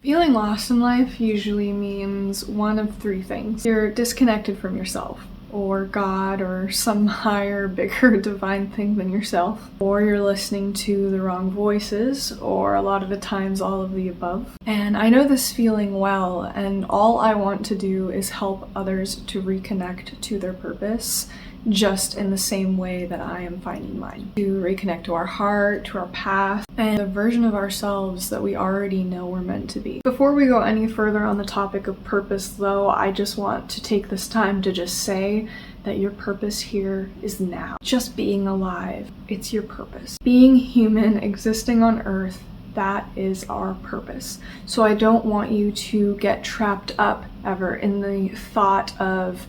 Feeling lost in life usually means one of three things. You're disconnected from yourself, or God, or some higher, bigger, divine thing than yourself. Or you're listening to the wrong voices, or a lot of the times all of the above. And I know this feeling well, and all I want to do is help others to reconnect to their purpose, just in the same way that I am finding mine. To reconnect to our heart, to our path, and the version of ourselves that we already know we're meant to be. Before we go any further on the topic of purpose though, I just want to take this time to just say that your purpose here is now. Just being alive, it's your purpose. Being human, existing on earth, that is our purpose. So I don't want you to get trapped up ever in the thought of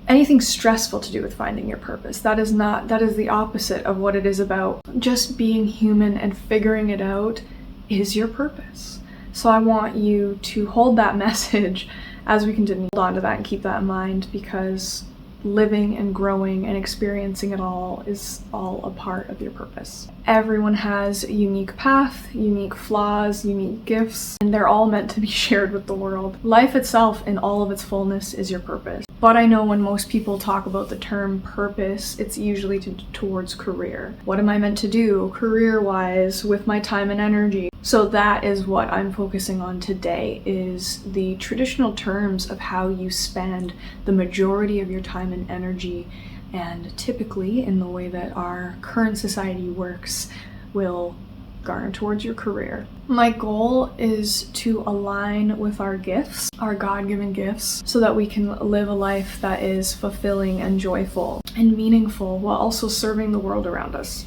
anything stressful to do with finding your purpose. That is the opposite of what it is about. Just being human and figuring it out is your purpose. So I want you to hold that message as we continue. Hold on to that and keep that in mind, because living and growing and experiencing it all is all a part of your purpose. Everyone has a unique path, unique flaws, unique gifts, and they're all meant to be shared with the world. Life itself in all of its fullness is your purpose. But I know when most people talk about the term purpose, it's usually towards career. What am I meant to do career-wise with my time and energy? So that is what I'm focusing on today, is the traditional terms of how you spend the majority of your time and energy, and typically in the way that our current society works will garner towards your career. My goal is to align with our gifts, our God-given gifts, so that we can live a life that is fulfilling and joyful and meaningful while also serving the world around us.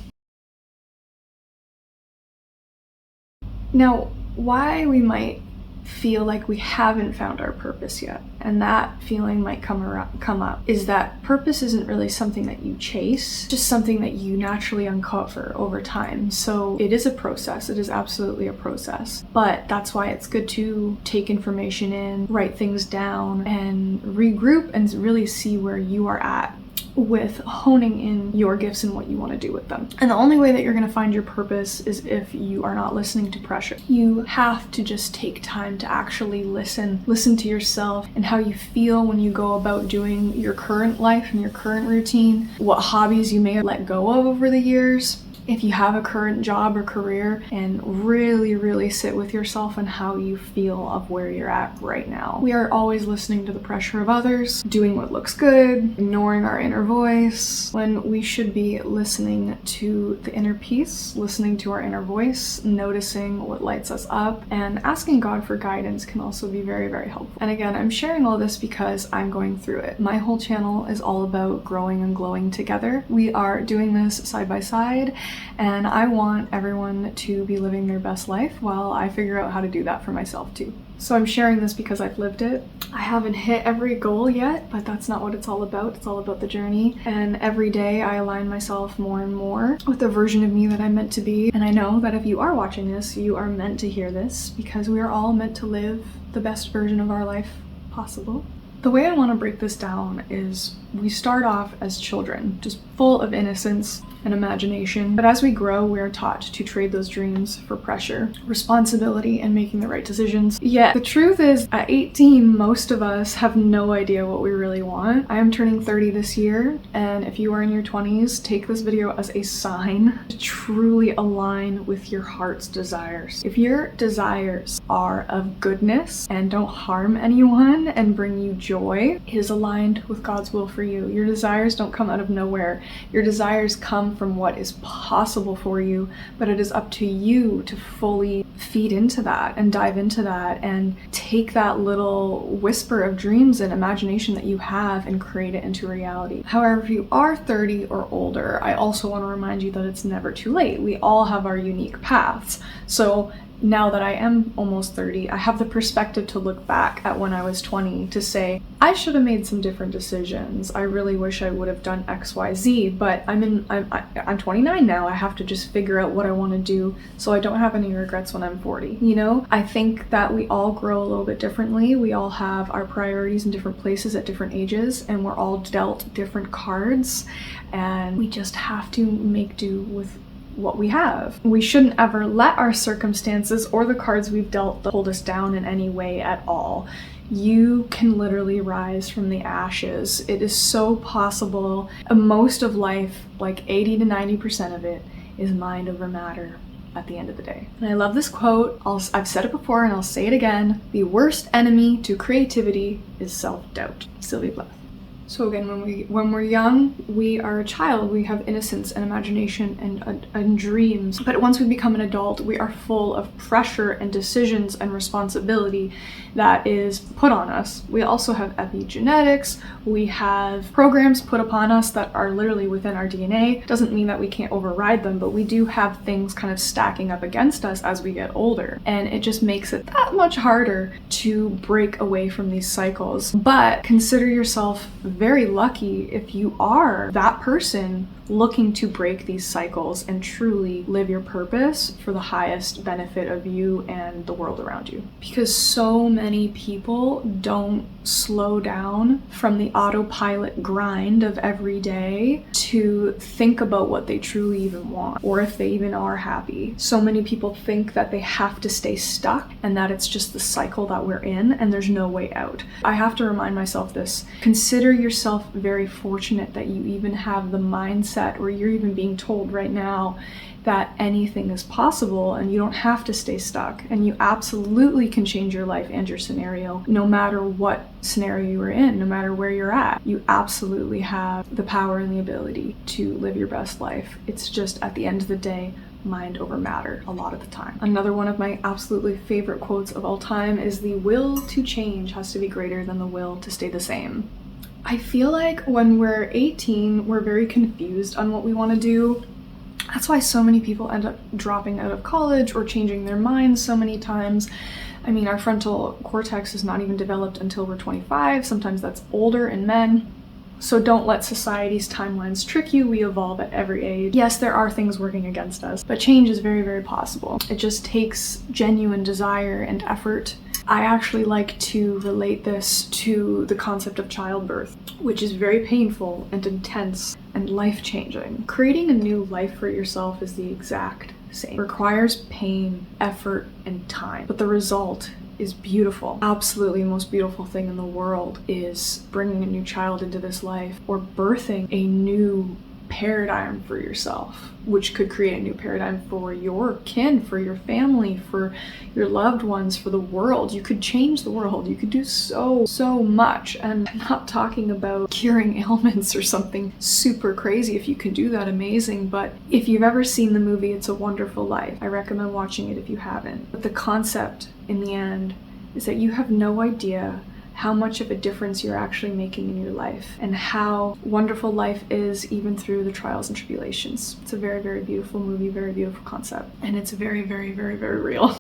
Now, why we might feel like we haven't found our purpose yet, and that feeling might come up, is that purpose isn't really something that you chase, just something that you naturally uncover over time. So it is a process. It is absolutely a process, but that's why it's good to take information in, write things down, and regroup and really see where you are at with honing in your gifts and what you want to do with them. And the only way that you're going to find your purpose is if you are not listening to pressure. You have to just take time to actually listen to yourself and how you feel when you go about doing your current life and your current routine, what hobbies you may have let go of over the years, if you have a current job or career, and really sit with yourself and how you feel of where you're at right now. We are always listening to the pressure of others, doing what looks good, ignoring our inner voice, when we should be listening to the inner peace, listening to our inner voice, noticing what lights us up, and asking God for guidance can also be very helpful. And again, I'm sharing all this because I'm going through it. My whole channel is all about growing and glowing together. We are doing this side by side, and I want everyone to be living their best life while I figure out how to do that for myself too. So I'm sharing this because I've lived it. I haven't hit every goal yet, but that's not what it's all about. It's all about the journey. And every day I align myself more and more with the version of me that I'm meant to be. And I know that if you are watching this, you are meant to hear this, because we are all meant to live the best version of our life possible. The way I want to break this down is we start off as children, just full of innocence and imagination. But as we grow, we are taught to trade those dreams for pressure, responsibility, and making the right decisions. Yet the truth is, at 18, most of us have no idea what we really want. I am turning 30 this year, and if you are in your 20s, take this video as a sign to truly align with your heart's desires. If your desires are of goodness and don't harm anyone and bring you joy, it is aligned with God's will for you. Your desires don't come out of nowhere. Your desires come from what is possible for you, but it is up to you to fully feed into that and dive into that and take that little whisper of dreams and imagination that you have and create it into reality. However, if you are 30 or older, I also want to remind you that it's never too late. We all have our unique paths. So now that I am almost 30, I have the perspective to look back at when I was 20 to say, I should have made some different decisions. I really wish I would have done X, Y, Z, but I'm 29 now. I have to just figure out what I want to do so I don't have any regrets when I'm 40. You know, I think that we all grow a little bit differently. We all have our priorities in different places at different ages, and we're all dealt different cards, and we just have to make do with what we have. We shouldn't ever let our circumstances or the cards we've dealt hold us down in any way at all. You can literally rise from the ashes. It is so possible. Most of life, like 80 to 90% of it, is mind over matter at the end of the day. And I love this quote. I've said it before and I'll say it again. The worst enemy to creativity is self-doubt. Sylvia Plath. So again, when we're young, we are a child. We have innocence and imagination and dreams. But once we become an adult, we are full of pressure and decisions and responsibility that is put on us. We also have epigenetics. We have programs put upon us that are literally within our DNA. Doesn't mean that we can't override them, but we do have things kind of stacking up against us as we get older. And it just makes it that much harder to break away from these cycles. But consider yourself very lucky if you are that person looking to break these cycles and truly live your purpose for the highest benefit of you and the world around you. Because so many people don't slow down from the autopilot grind of every day to think about what they truly even want, or if they even are happy. So many people think that they have to stay stuck and that it's just the cycle that we're in and there's no way out. I have to remind myself this. Consider yourself very fortunate that you even have the mindset, or you're even being told right now that anything is possible and you don't have to stay stuck, and you absolutely can change your life and your scenario no matter what scenario you're in, no matter where you're at. You absolutely have the power and the ability to live your best life. It's just at the end of the day, mind over matter a lot of the time. Another one of my absolutely favorite quotes of all time is, the will to change has to be greater than the will to stay the same. I feel like when we're 18, we're very confused on what we want to do. That's why so many people end up dropping out of college or changing their minds so many times. I mean, our frontal cortex is not even developed until we're 25. Sometimes that's older in men. So don't let society's timelines trick you. We evolve at every age. Yes, there are things working against us, but change is very, very possible. It just takes genuine desire and effort. I actually like to relate this to the concept of childbirth, which is very painful and intense and life-changing. Creating a new life for yourself is the exact same. It requires pain, effort, and time, but the result is beautiful. Absolutely the most beautiful thing in the world is bringing a new child into this life, or birthing a new paradigm for yourself, which could create a new paradigm for your kin, for your family, for your loved ones, for the world. You could change the world. You could do so much. And I'm not talking about curing ailments or something super crazy. If you can do that, amazing. But if you've ever seen the movie It's a Wonderful Life, I recommend watching it if you haven't. But the concept in the end is that you have no idea how much of a difference you're actually making in your life, and how wonderful life is even through the trials and tribulations. It's a very, very beautiful movie, very beautiful concept, and it's very, very, very, very real.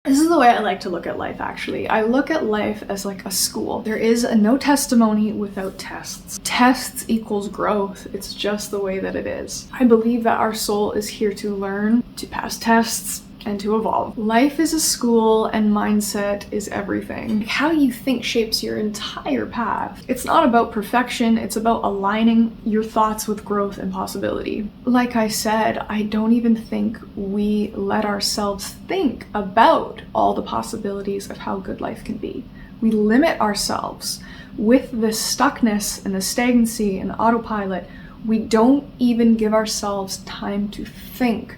This is the way I like to look at life, actually. I look at life as like a school. There is no testimony without tests. Tests equals growth. It's just the way that it is. I believe that our soul is here to learn, to pass tests, and to evolve. Life is a school, and mindset is everything. How you think shapes your entire path. It's not about perfection, it's about aligning your thoughts with growth and possibility. Like I said, I don't even think we let ourselves think about all the possibilities of how good life can be. We limit ourselves with the stuckness and the stagnancy and the autopilot. We don't even give ourselves time to think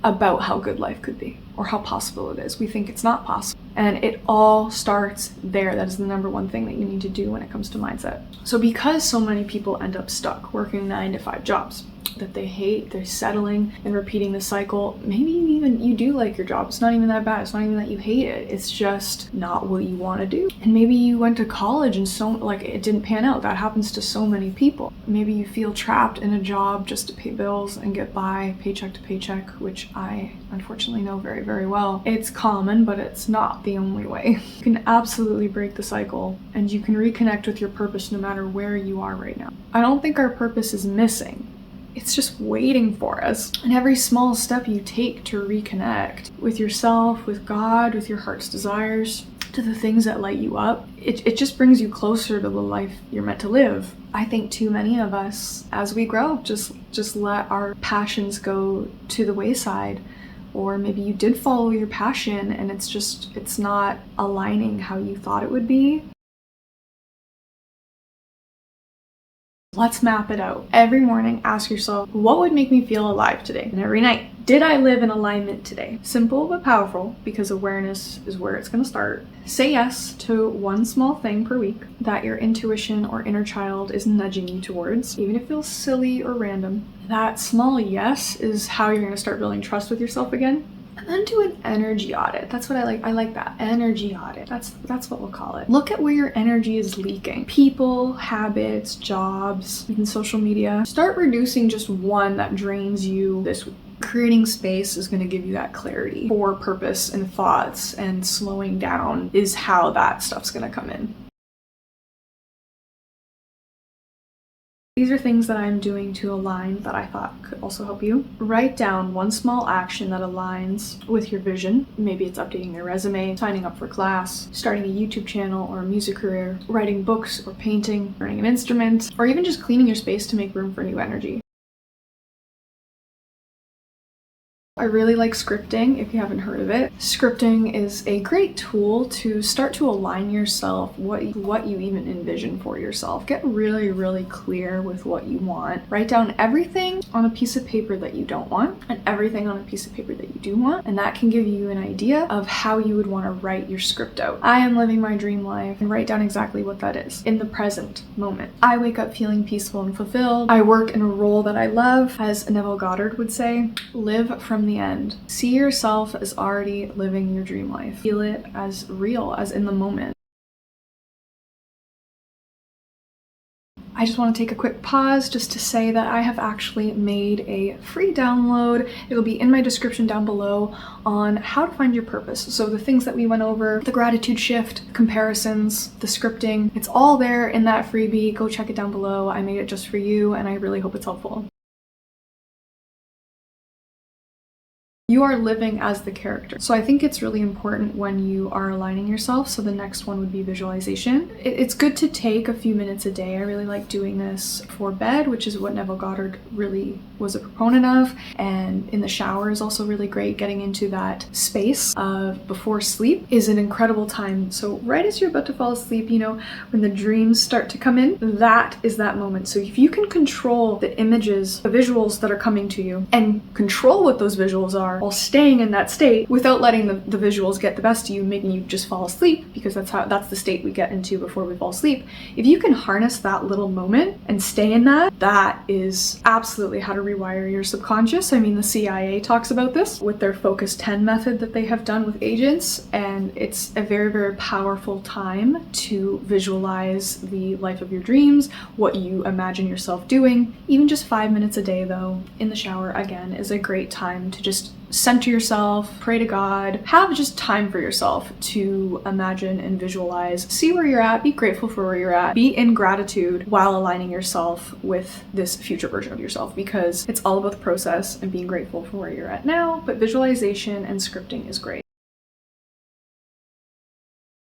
about how good life could be or how possible it is. We think it's not possible. And it all starts there. That is the number one thing that you need to do when it comes to mindset. So because so many people end up stuck working 9-to-5 jobs that they hate, they're settling and repeating the cycle. Maybe even you do like your job. It's not even that bad. It's not even that you hate it. It's just not what you want to do. And maybe you went to college and it didn't pan out. That happens to so many people. Maybe you feel trapped in a job just to pay bills and get by paycheck to paycheck, which I unfortunately know very, very well. It's common, but it's not the only way. You can absolutely break the cycle, and you can reconnect with your purpose no matter where you are right now. I don't think our purpose is missing. It's just waiting for us. And every small step you take to reconnect with yourself, with God, with your heart's desires, to the things that light you up, it just brings you closer to the life you're meant to live. I think too many of us, as we grow, just let our passions go to the wayside. Or maybe you did follow your passion and it's not aligning how you thought it would be. Let's map it out. Every morning, ask yourself, what would make me feel alive today? And every night, did I live in alignment today? Simple but powerful, because awareness is where it's gonna start. Say yes to one small thing per week that your intuition or inner child is nudging you towards, even if it feels silly or random. That small yes is how you're gonna start building trust with yourself again. And then do an energy audit. That's what I like. I like that. Energy audit. That's what we'll call it. Look at where your energy is leaking. People, habits, jobs, even social media. Start reducing just one that drains you this week. Creating space is going to give you that clarity for purpose and thoughts, and slowing down is how that stuff's going to come in. These are things that I'm doing to align that I thought could also help you. Write down one small action that aligns with your vision. Maybe it's updating your resume, signing up for class, starting a YouTube channel or a music career, writing books or painting, learning an instrument, or even just cleaning your space to make room for new energy. I really like scripting, if you haven't heard of it. Scripting is a great tool to start to align yourself, what you even envision for yourself. Get really, really clear with what you want. Write down everything on a piece of paper that you don't want and everything on a piece of paper that you do want, and that can give you an idea of how you would want to write your script out. I am living my dream life, and write down exactly what that is in the present moment. I wake up feeling peaceful and fulfilled. I work in a role that I love. As Neville Goddard would say, live from the end. See yourself as already living your dream life. Feel it as real, as in the moment. I just want to take a quick pause just to say that I have actually made a free download. It'll be in my description down below on how to find your purpose. So the things that we went over, the gratitude shift, comparisons, the scripting, it's all there in that freebie. Go check it down below. I made it just for you, and I really hope it's helpful. You are living as the character. So I think it's really important when you are aligning yourself. So the next one would be visualization. It's good to take a few minutes a day. I really like doing this for bed, which is what Neville Goddard really was a proponent of. And in the shower is also really great. Getting into that space of before sleep is an incredible time. So right as you're about to fall asleep, you know, when the dreams start to come in, that is that moment. So if you can control the images, the visuals that are coming to you, and control what those visuals are, while staying in that state without letting the visuals get the best of you, making you just fall asleep, because that's the state we get into before we fall asleep. If you can harness that little moment and stay in that is absolutely how to rewire your subconscious. I mean, the CIA talks about this with their Focus 10 method that they have done with agents, and it's a very, very powerful time to visualize the life of your dreams, what you imagine yourself doing. Even just 5 minutes a day, though, in the shower, again, is a great time to just center yourself, pray to God, have just time for yourself to imagine and visualize, see where you're at, be grateful for where you're at, be in gratitude while aligning yourself with this future version of yourself, because it's all about the process and being grateful for where you're at now, but visualization and scripting is great.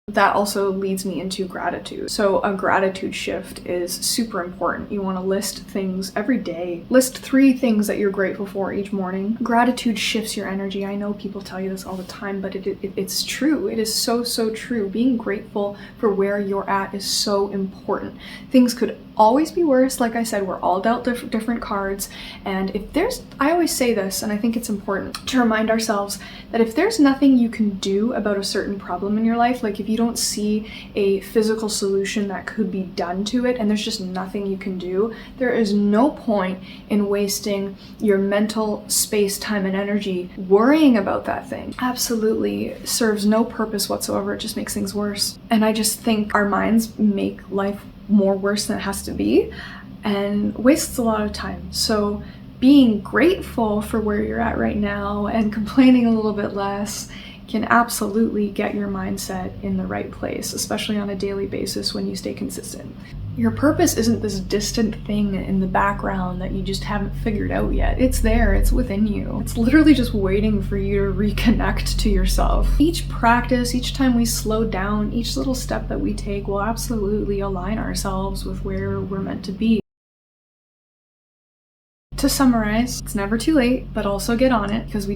That also leads me into gratitude. So a gratitude shift is super important. You want to list things every day. List 3 things that you're grateful for each morning. Gratitude shifts your energy. I know people tell you this all the time, but it's true. It is so, so true. Being grateful for where you're at is so important. Things could always be worse. Like I said, we're all dealt different cards. And I always say this, and I think it's important to remind ourselves that if there's nothing you can do about a certain problem in your life, like if you don't see a physical solution that could be done to it, and there's just nothing you can do, there is no point in wasting your mental space, time, and energy worrying about that thing. Absolutely serves no purpose whatsoever. It just makes things worse. And I just think our minds make life more worse than it has to be and wastes a lot of time. So being grateful for where you're at right now and complaining a little bit less can absolutely get your mindset in the right place, especially on a daily basis when you stay consistent. Your purpose isn't this distant thing in the background that you just haven't figured out yet. It's there, it's within you. It's literally just waiting for you to reconnect to yourself. Each practice, each time we slow down, each little step that we take will absolutely align ourselves with where we're meant to be. To summarize, it's never too late, but also get on it because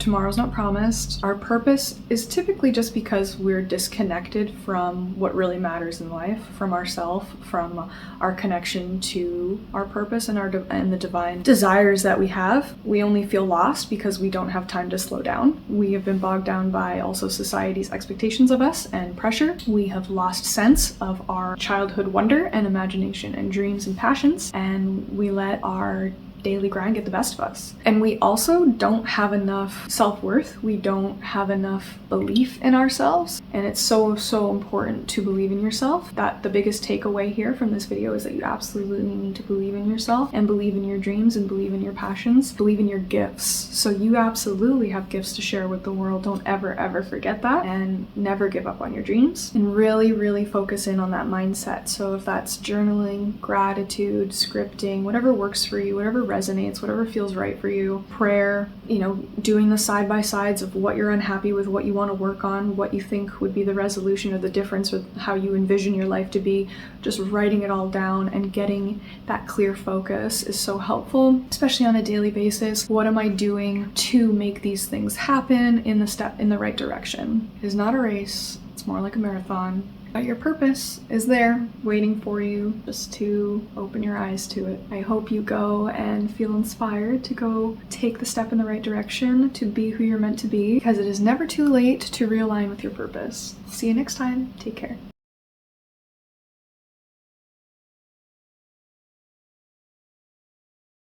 tomorrow's not promised. Our purpose is typically just because we're disconnected from what really matters in life, from ourselves, from our connection to our purpose and the divine desires that we have. We only feel lost because we don't have time to slow down. We have been bogged down by also society's expectations of us and pressure. We have lost sense of our childhood wonder and imagination and dreams and passions, and we let our daily grind get the best of us. And we also don't have enough self-worth. We don't have enough belief in ourselves. And it's so, so important to believe in yourself. That the biggest takeaway here from this video is that you absolutely need to believe in yourself and believe in your dreams and believe in your passions, believe in your gifts. So you absolutely have gifts to share with the world. Don't ever, ever forget that, and never give up on your dreams, and really, really focus in on that mindset. So if that's journaling, gratitude, scripting, whatever works for you, whatever resonates, whatever feels right for you, prayer, doing the side-by-sides of what you're unhappy with, what you want to work on, what you think would be the resolution or the difference with how you envision your life to be, just writing it all down and getting that clear focus is so helpful, especially on a daily basis. What am I doing to make these things happen in the right direction? It is not a race, it's more like a marathon. But your purpose is there waiting for you just to open your eyes to it. I hope you go and feel inspired to go take the step in the right direction to be who you're meant to be, because it is never too late to realign with your purpose. See you next time. Take care.